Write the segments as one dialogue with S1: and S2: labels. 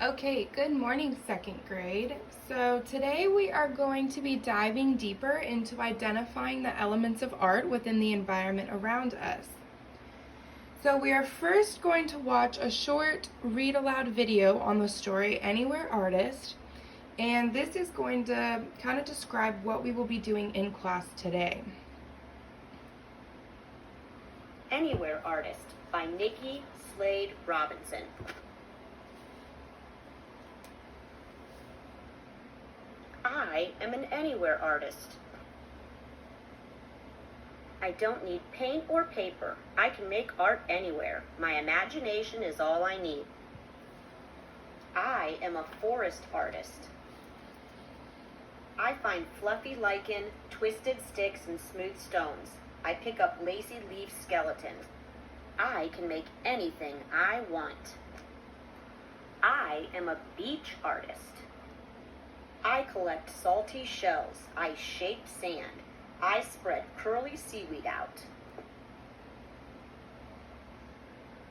S1: Okay, good morning, second grade. So today we are going to be diving deeper into identifying the elements of art within the environment around us. So we are first going to watch a short read aloud video on the story Anywhere Artist, and this is going to kind of describe what we will be doing in class today.
S2: Anywhere Artist by Nikki Slade Robinson. I am an anywhere artist. I don't need paint or paper. I can make art anywhere. My imagination is all I need. I am a forest artist. I find fluffy lichen, twisted sticks, and smooth stones. I pick up lacy leaf skeletons. I can make anything I want. I am a beach artist. I collect salty shells. I shape sand. I spread curly seaweed out.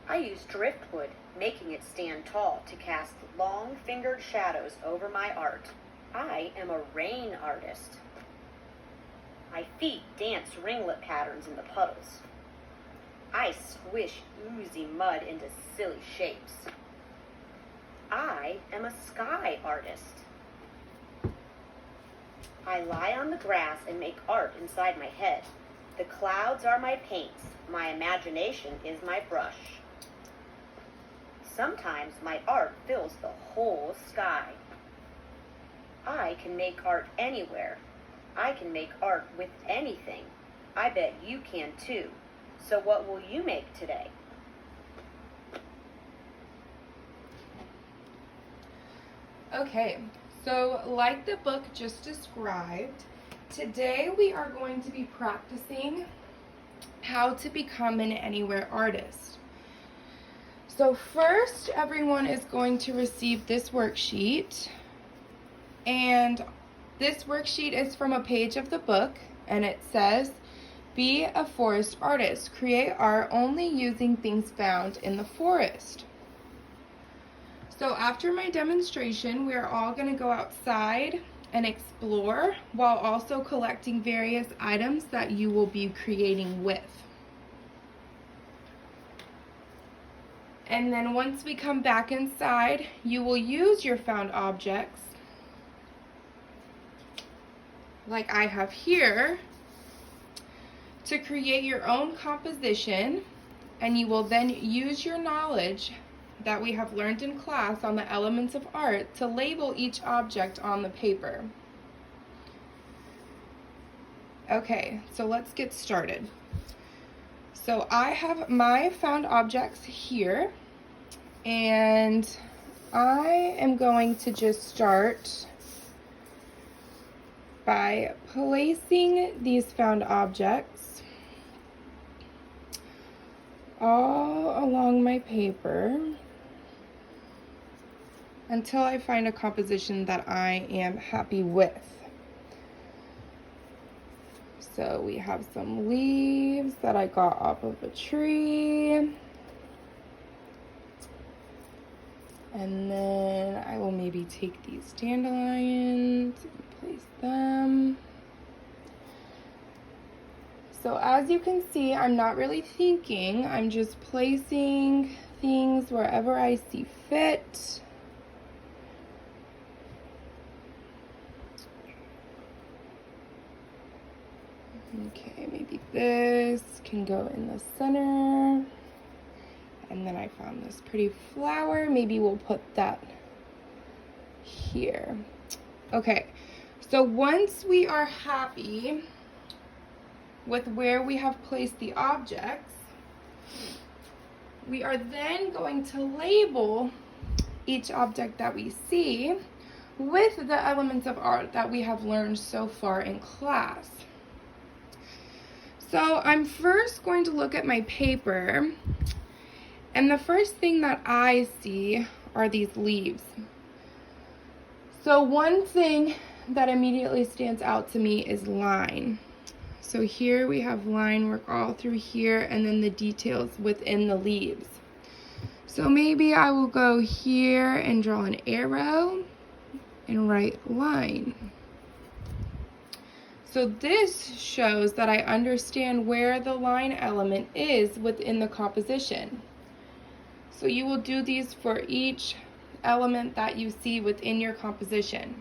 S2: I use driftwood, making it stand tall to cast long-fingered shadows over my art. I am a rain artist. My feet dance ringlet patterns in the puddles. I squish oozy mud into silly shapes. I am a sky artist. I lie on the grass and make art inside my head. The clouds are my paints. My imagination is my brush. Sometimes my art fills the whole sky. I can make art anywhere. I can make art with anything. I bet you can too. So what will you make today?
S1: Okay, so like the book just described, today we are going to be practicing how to become an anywhere artist. So first, everyone is going to receive this worksheet, and this worksheet is from a page of the book, and it says, "Be a forest artist. Create art only using things found in the forest." So after my demonstration, we are all going to go outside and explore while also collecting various items that you will be creating with. And then once we come back inside, you will use your found objects, like I have here, to create your own composition, and you will then use your knowledge that we have learned in class on the elements of art to label each object on the paper. Okay, so let's get started. So I have my found objects here, and I am going to just start by placing these found objects all along my paper until I find a composition that I am happy with. So we have some leaves that I got off of a tree. And then I will maybe take these dandelions and place them. So as you can see, I'm not really thinking, I'm just placing things wherever I see fit. Okay, maybe this can go in the center. And then I found this pretty flower. Maybe we'll put that here. Okay, so once we are happy with where we have placed the objects, we are then going to label each object that we see with the elements of art that we have learned so far in class. So I'm first going to look at my paper, and the first thing that I see are these leaves. So one thing that immediately stands out to me is line. So here we have line work all through here, and then the details within the leaves. So maybe I will go here and draw an arrow and write line. So this shows that I understand where the line element is within the composition. So you will do these for each element that you see within your composition.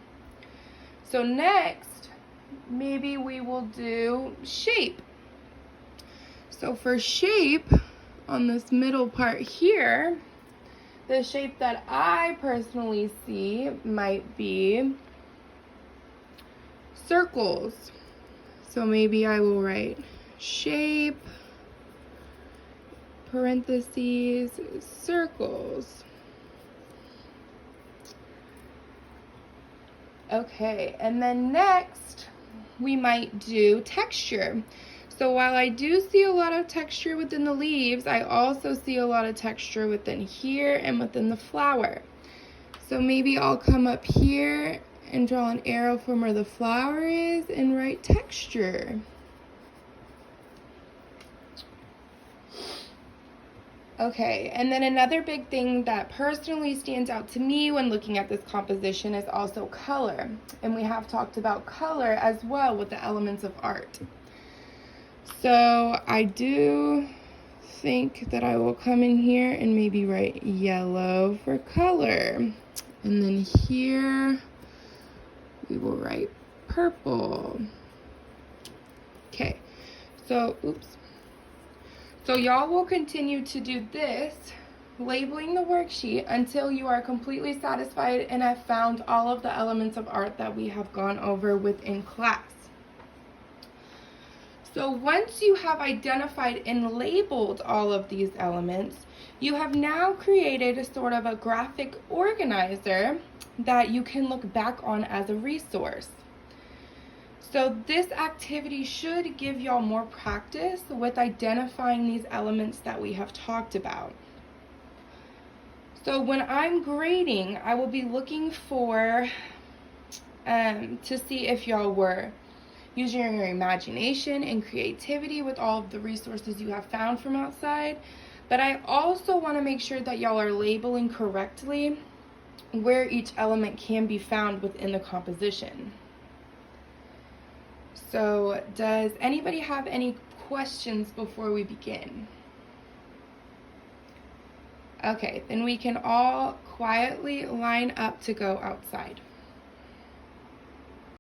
S1: So next, maybe we will do shape. So for shape, on this middle part here, the shape that I personally see might be circles. So maybe I will write shape, parentheses, circles. Okay, and then next we might do texture. So while I do see a lot of texture within the leaves, I also see a lot of texture within here and within the flower. So maybe I'll come up here and draw an arrow from where the flower is and write texture. Okay, and then another big thing that personally stands out to me when looking at this composition is also color. And we have talked about color as well with the elements of art. So I do think that I will come in here and maybe write yellow for color. And then here we will write purple. Okay, so So y'all will continue to do this, labeling the worksheet until you are completely satisfied and have found all of the elements of art that we have gone over within class. So once you have identified and labeled all of these elements, you have now created a sort of a graphic organizer that you can look back on as a resource. So this activity should give y'all more practice with identifying these elements that we have talked about. So when I'm grading, I will be looking for to see if y'all were using your imagination and creativity with all of the resources you have found from outside. But I also want to make sure that y'all are labeling correctly where each element can be found within the composition. So does anybody have any questions before we begin? Okay, then we can all quietly line up to go outside.